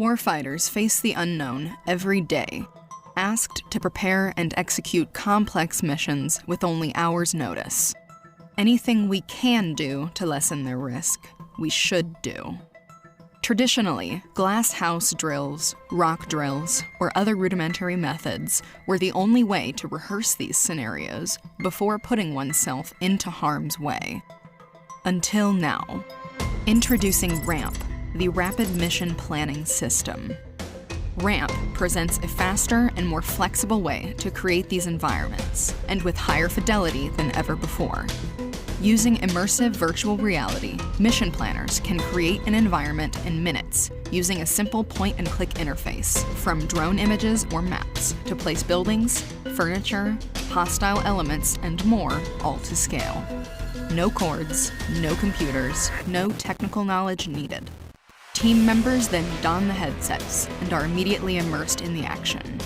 Warfighters face the unknown every day, asked to prepare and execute complex missions with only hours' notice. Anything we can do to lessen their risk, we should do. Traditionally, glass house drills, rock drills, or other rudimentary methods were the only way to rehearse these scenarios before putting oneself into harm's way. Until now. Introducing RAMP, the Rapid Mission Planning System. RAMP presents a faster and more flexible way to create these environments, and with higher fidelity than ever before. Using immersive virtual reality, mission planners can create an environment in minutes using a simple point-and-click interface, from drone images or maps to place buildings, furniture, hostile elements, and more, all to scale. No cords, no computers, no technical knowledge needed. Team members then don the headsets and are immediately immersed in the action.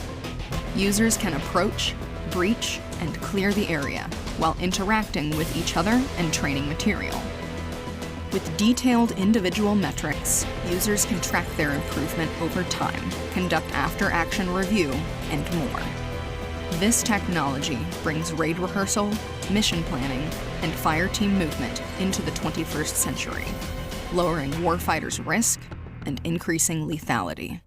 Users can approach, breach, and clear the area while interacting with each other and training material. With detailed individual metrics, users can track their improvement over time, conduct after-action review, and more. This technology brings raid rehearsal, mission planning, and fireteam movement into the 21st century, lowering warfighters' risk and increasing lethality.